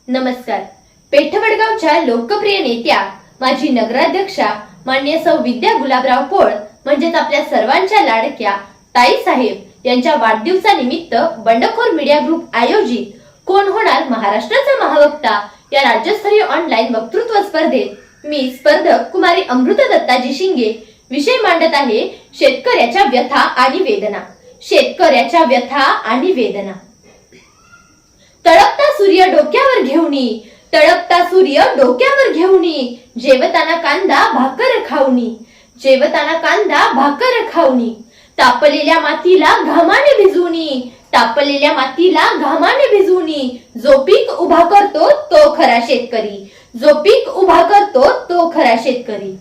नमस्कार. पेठवडगावच्या लोकप्रिय नेत्या माजी नगराध्यक्षा माननीय सौ विद्या गुलाबराव पोळ म्हणजेच आपल्या सर्वांच्या लाडक्या ताई साहेब यांच्या वाढदिवसानिमित्त बंडखोर मीडिया ग्रुप आयोजित कोण होणार महाराष्ट्राचा महावक्ता या राज्यस्तरीय ऑनलाईन वक्तृत्व स्पर्धेत मी स्पर्धक कुमारी अमृता दत्ताजी शिंगे विषय मांडत आहे शेतकऱ्याच्या व्यथा आणि वेदना. शेतकऱ्याच्या व्यथा आणि वेदना. तळपता सूर्य डोक्यावर घेऊनी, तळपता सूर्य डोक्यावर घेऊनी, जेवताना कांदा भाकर खाऊनी, जेवताना कांदा भाकर खाऊनी, तापलेल्या मातीला घामाने भिजवणी, तापलेल्या मातीला घामाने भिजवणी, जो पीक उभा करतो तो खरा शेतकरी, जो पीक उभा करतो तो खरा शेतकरी.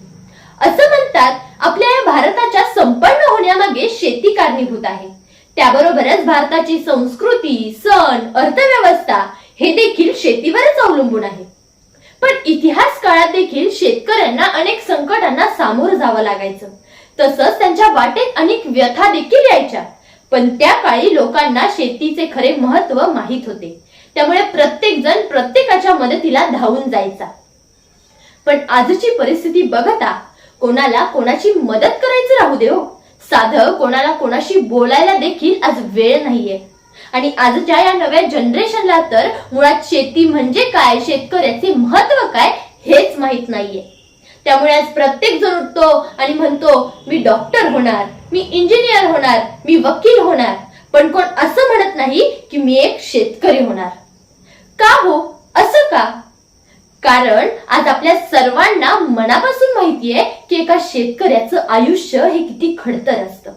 असं म्हणतात आपल्या या भारताच्या संपन्न होण्यामागे शेती कारणीभूत आहे. त्याबरोबरच भारताची संस्कृती, सण, अर्थव्यवस्था हे देखील शेतीवरच अवलंबून आहे. पण इतिहास काळात देखील शेतकऱ्यांना अनेक संकटांना सामोरं जावं लागायचं. तसंच त्यांच्या वाटेत अनेक व्यथा देखील यायच्या. पण त्या काळी लोकांना शेतीचे खरे महत्व माहित होते. त्यामुळे प्रत्येक जण प्रत्येकाच्या मदतीला धावून जायचा. पण आजची परिस्थिती बघता कोणाला कोणाची मदत करायचं राहू दे हो. साधं कोणाला कोणाशी बोलायला देखील आज वेळ नाहीये. आणि आजच्या या नव्या जनरेशनला तर मुळात शेती म्हणजे काय, शेतकऱ्याचे महत्व काय हेच माहित नाहीये. त्यामुळे आज प्रत्येक जण उठतो आणि म्हणतो मी डॉक्टर होणार, मी इंजिनियर होणार, मी वकील होणार. पण कोण असं म्हणत नाही की मी एक शेतकरी होणार. का हो असं का? कारण आज आपल्या सर्वांना मनापासून माहितीये की एका शेतकऱ्याचं आयुष्य हे किती खडतर असतं.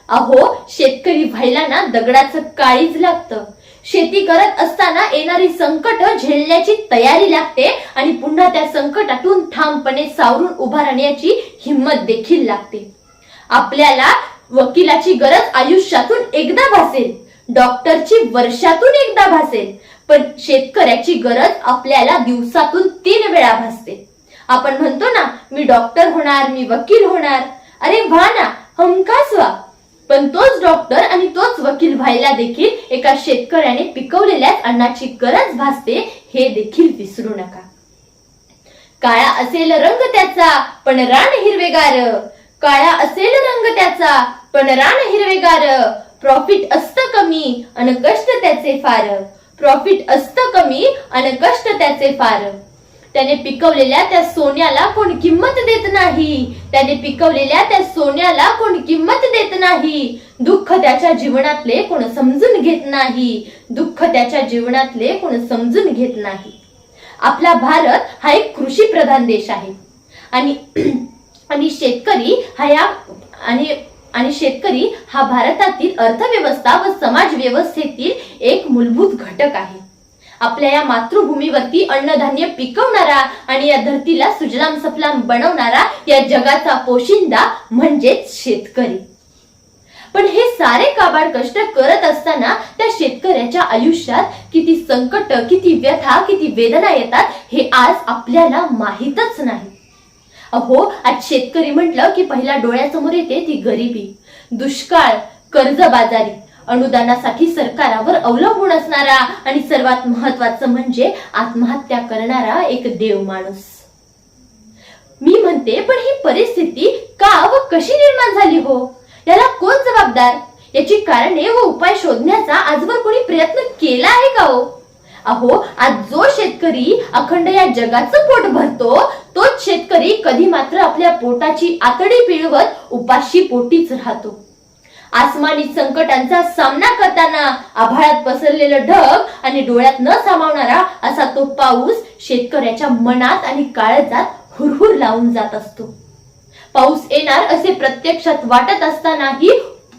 अहो शेतकरी व्हायला ना दगडाचं काळीज लागतं. शेती करत असताना येणारी संकट झेलण्याची तयारी लागते आणि पुन्हा त्या संकटातून ठामपणे सावरून उभा राहण्याची हिंमत देखील लागते. आपल्याला वकिलाची गरज आयुष्यातून एकदा भासेल, डॉक्टरची वर्षातून एकदा भासेल, पण शेतकऱ्याची गरज आपल्याला दिवसातून 3 वेळा भासते. आपण म्हणतो ना मी डॉक्टर होणार, मी वकील होणार. अरे व्हा ना, हमखास व्हा. पण तोच डॉक्टर आणि तोच वकील व्हायला देखील एका शेतकऱ्याने पिकवलेल्याच अन्नाची गरज भासते हे देखील विसरू नका. काळा असेल रंग त्याचा पण रान हिरवेगार, काळा असेल रंग त्याचा पण रान हिरवेगार, प्रॉफिट असतं कमी अन कष्ट त्याचे फार, प्रॉफिट असतं कमी अन कष्ट त्याचे फार. त्याने पिकवलेल्या त्या सोन्याला कोण किंमत देत नाही, त्याने पिकवलेल्या त्या सोन्याला कोण किंमत देत नाही. दुःख त्याच्या जीवनातले कोण समजून घेत नाही, दुःख त्याच्या जीवनातले कोण समजून घेत नाही. आपला भारत हा एक कृषी प्रधान देश आहे आणि शेतकरी हा भारतातील अर्थव्यवस्था व समाज व्यवस्थेतील एक मूलभूत घटक आहे. आपल्या या मातृभूमीवरती अन्नधान्य पिकवणारा आणि या धरतीला सुजलाम सफलाम बनवणारा या जगाचा पोशिंदा म्हणजेच शेतकरी. पण हे सारे काबाड कष्ट करत असताना त्या शेतकऱ्याच्या आयुष्यात किती संकट, किती व्यथा, किती वेदना येतात हे आज आपल्याला माहीतच नाही. अहो आज शेतकरी म्हटलं की पहिला डोळ्यासमोर येते ती गरिबी, दुष्काळ, कर्जबाजारी, अनुदानासाठी सरकारावर अवलंबून असणारा आणि सर्वात महत्वाचं म्हणजे आत्महत्या करणारा एक देव माणूस. मी म्हणते पण ही परिस्थिती का व कशी निर्माण झाली हो? याला कोण जबाबदार? याची कारणे व उपाय शोधण्याचा आजवर कोणी प्रयत्न केला आहे का हो? अहो आज जो शेतकरी अखंड या जगाचं पोट भरतो तोच शेतकरी कधी मात्र आपल्या पोटाची आतडी पिळवत उपाशी पोटीच राहतो. आसमानी संकटांचा सामना करताना आभाळात पसरलेलं ढग आणि डोळ्यात न सामावणारा असा तो पाऊस शेतकऱ्याच्या मनात आणि काळजात हुरहुर लावून जात असतो. पाऊस येणार असे प्रत्यक्षात वाटत असतानाही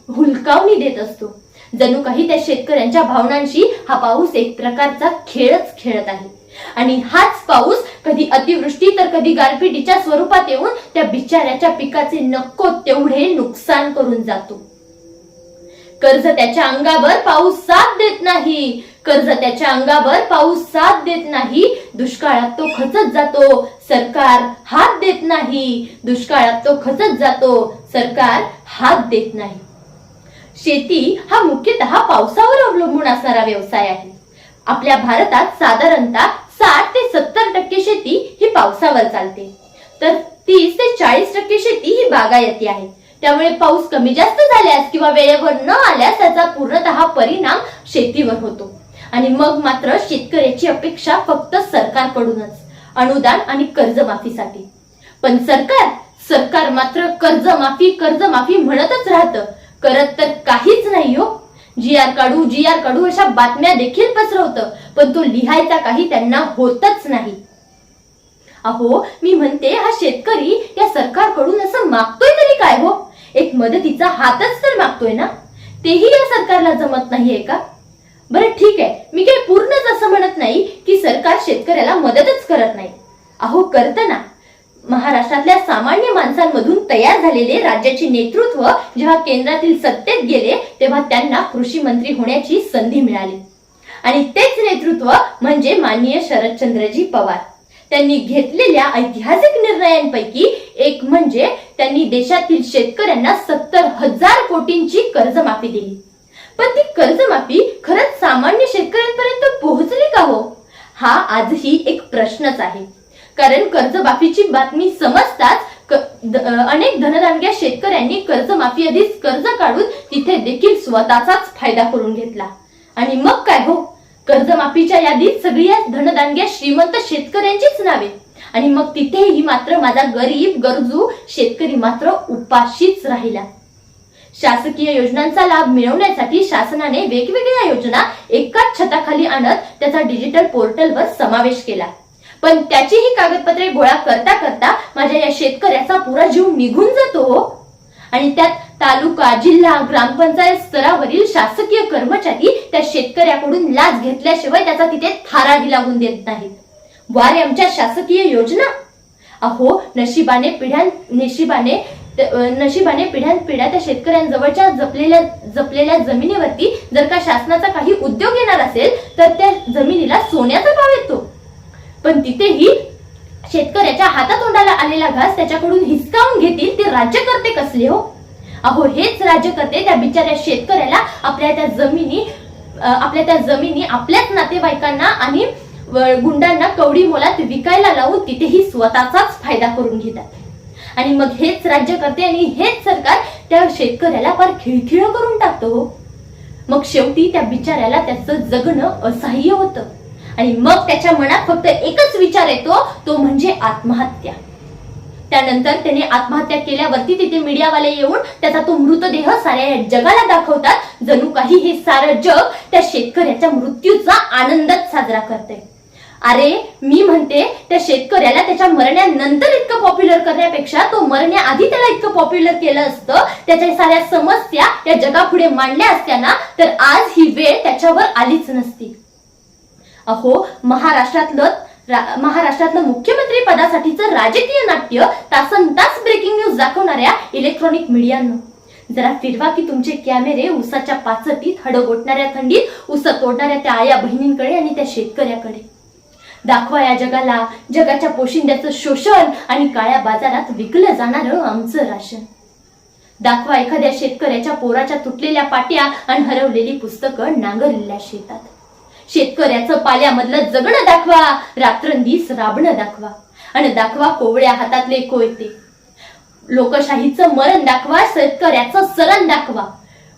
हुलकावणी देत असतो. जणू काही त्या शेतकऱ्यांच्या भावनांशी हा पाऊस एक प्रकारचा खेळच खेळत आहे. आणि हाच पाऊस कधी अतिवृष्टी तर कधी गारपिटीच्या स्वरूपात येऊन त्या बिचाऱ्याच्या पिकाचे नको तेवढे नुकसान करून जातो. कर्ज त्याच्या अंगावर पाऊस साथ देत नाही, कर्ज त्याच्या अंगावर पाऊस साथ देत नाही. दुष्काळात तो खचत जातो, सरकार हात देत नाही. दुष्काळात तो खचत जातो, सरकार हात देत नाही. शेती हा मुख्यतः पावसावर अवलंबून असणारा व्यवसाय आहे. आपल्या भारतात साधारणतः 60 ते 70% शेती ही पावसावर चालते, तर 30 ते 40% शेती ही बागायती आहे. त्यामुळे पाऊस कमी जास्त झाल्यास किंवा वेळेवर न आल्यास त्याचा पूर्णतः परिणाम शेतीवर होतो. आणि मग मात्र शेतकऱ्याची अपेक्षा फक्त सरकारकडूनच अनुदान आणि कर्जमाफीसाठी. पण सरकार मात्र कर्जमाफी म्हणतच राहतं, करत तर काहीच नाही हो. जी आर काढू अशा बातम्या देखील पसरवतं, पण तो लिहायचा काही त्यांना होतच नाही. अहो, मी म्हणते हा शेतकरी या सरकारकडून असं मागतोय तरी काय हो? एक मदतीचा हातच तर मागतोय ना, तेही या सरकारला जमत नाहीये का? बरं ठीक आहे, मी काही पूर्णच असं म्हणत नाही की सरकार शेतकऱ्याला मदतच करत नाही. अहो, करतं ना. महाराष्ट्रातल्या सामान्य माणसांमधून तयार झालेले राज्याचे नेतृत्व जेव्हा केंद्रातील सत्तेत गेले तेव्हा त्यांना कृषी मंत्री होण्याची संधी मिळाली. आणि तेच नेतृत्व म्हणजे माननीय शरदचंद्रजी पवार. त्यांनी घेतलेल्या ऐतिहासिक निर्णयांपैकी एक म्हणजे त्यांनी देशातील शेतकऱ्यांना 70,000 कोटींची कर्जमाफी दिली. पण ती कर्जमाफी खरंच सामान्य शेतकऱ्यांपर्यंत पोहोचली का हो? हा आजही एक प्रश्नच आहे. कारण कर्जमाफीची बातमी समजताच अनेक धनदांडग्या शेतकऱ्यांनी कर्जमाफी आधीच कर्ज काढून तिथे देखील स्वतःचाच फायदा करून घेतला. आणि मग काय हो, कर्जमाफीच्या यादीत सगळी धनदांडग्या श्रीमंत शेतकऱ्यांचीच नावे. आणि मग तिथेही मात्र माझा गरीब गरजू शेतकरी मात्र उपाशीच राहिला. शासकीय योजनांचा लाभ मिळवण्यासाठी शासनाने वेगवेगळ्या योजना एकाच छताखाली आणत त्याचा डिजिटल पोर्टलवर समावेश केला. पण त्याचीही कागदपत्रे गोळा करता करता माझ्या या शेतकऱ्याचा पुरा जीव निघून जातो. आणि त्यात तालुका, जिल्हा, ग्रामपंचायत स्तरावरील शासकीय कर्मचारी त्या शेतकऱ्याकडून लाच घेतल्याशिवाय त्याचा तिथे थाराही लागून देत नाहीत. वारे आमच्या शासकीय योजना. अहो, नशिबाने पिढ्यानपिढ्या त्या शेतकऱ्यांजवळच्या जपलेल्या जमिनीवरती जर का शासनाचा काही उद्योग येणार असेल तर त्या जमिनीला सोन्याचा भाव येतो. पण तिथेही शेतकऱ्याच्या हातातोंडाला आलेला घास त्याच्याकडून हिसकावून घेतील ते राज्यकर्ते कसले हो? अहो, हेच राज्यकर्ते त्या बिचाऱ्या शेतकऱ्याला आपल्या त्या जमिनी आपल्याच नातेवाईकांना आणि गुंडांना कवडी मोलात विकायला लावून तिथेही स्वतःचाच फायदा करून घेतात. आणि मग हेच राज्यकर्ते आणि हेच सरकार त्या शेतकऱ्याला फार खिळखिळ करून टाकतो हो. मग शेवटी त्या बिचाऱ्याला त्याचं जगणं असह्य होतं. आणि मग त्याच्या मनात फक्त एकच विचार येतो, तो म्हणजे आत्महत्या. त्यानंतर त्याने आत्महत्या केल्यावरती तिथे मीडियावाले येऊन त्याचा तो मृतदेह साऱ्या जगाला दाखवतात, जणू काही हे सारं जग त्या शेतकऱ्याच्या मृत्यूचा आनंदच साजरा करते. अरे, मी म्हणते त्या शेतकऱ्याला त्याच्या मरण्यानंतर इतकं पॉप्युलर करण्यापेक्षा तो मरण्याआधी त्याला इतकं पॉप्युलर केलं असतं, त्याच्या साऱ्या समस्या या जगापुढे मांडल्या असत्या ना, तर आज ही वेळ त्याच्यावर आलीच नसती. अहो, महाराष्ट्रातलं मुख्यमंत्री पदासाठीचं राजकीय नाट्य तासनतास ब्रेकिंग न्यूज दाखवणाऱ्या इलेक्ट्रॉनिक मीडियानं जरा फिरवा की तुमचे कॅमेरे उसाच्या पाचटीत, हडगोटणाऱ्या थंडीत उस तोडणाऱ्या त्या आया बहिणींकडे आणि त्या शेतकऱ्याकडे. दाखवा या जगाच्या पोशिंद्याचं शोषण आणि काळ्या बाजारात विकलं जाणारं आमचं राशन. दाखवा एखाद्या शेतकऱ्याच्या पोराच्या तुटलेल्या पाट्या आणि हरवलेली पुस्तकं नांगरलेल्या शेतात. शेतकऱ्याचं पाल्यामधलं जगणं दाखवा, रात्रंदिवस राबणं दाखवा. आणि दाखवा कोवळ्या हातातले कोयते. लोकशाहीचं मरण दाखवा, शेतकऱ्याचं सरण दाखवा.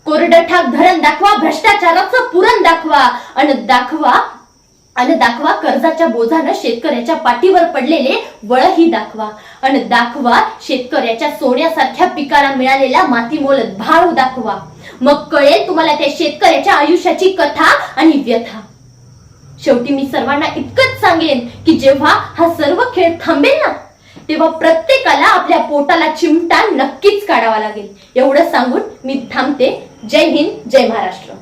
कोरडं ठाक धरण दाखवा, भ्रष्टाचाराचं पुरण दाखवा. आणि दाखवा कर्जाच्या बोझानं शेतकऱ्याच्या पाठीवर पडलेले वळही दाखवा. आणि दाखवा शेतकऱ्याच्या सोन्यासारख्या पिकाला मिळालेला मातीमोल भाव दाखवा. मग कळेल तुम्हाला त्या शेतकऱ्याच्या आयुष्याची कथा आणि व्यथा. शेवटी मी सर्वांना इतकंच सांगेन की जेव्हा हा सर्व खेळ थांबेल ना, तेव्हा प्रत्येकाला आपल्या पोटाला चिमटा नक्कीच काढावा लागेल. एवढं सांगून मी थांबते. जय हिंद, जय महाराष्ट्र.